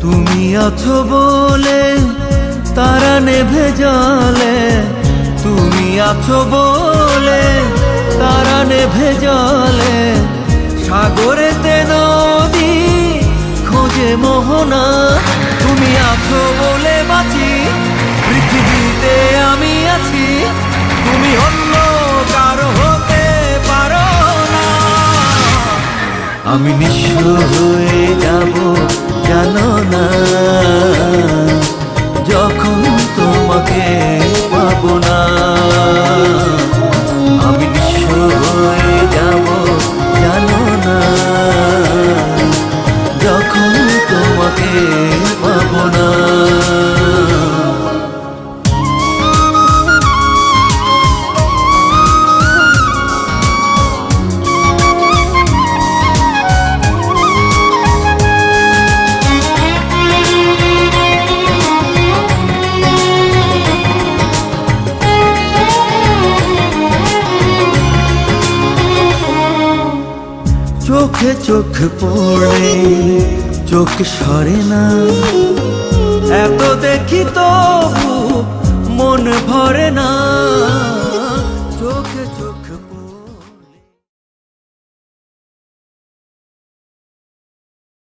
তুমি আছো বলে তারা নেভে জলে, তুমি আছো বলে তারা নেভে জলে, সাগরেতে নদী খোঁজে মোহনা। তুমি আছো বলে বাঁচি, পৃথিবীতে আমি আছি, তুমি অন্য কারো হতে পারো না। আমি নিঃস্ব হয়ে যাব জানো না, যখন তোমাকে পাবো না। আমি নিঃস্ব হয়ে যাব জানো না, যখন তোমাকে পাবো না। চোখে চোখ পড়ে চোখ সরে না, এত দেখি তবু মন ভরে না।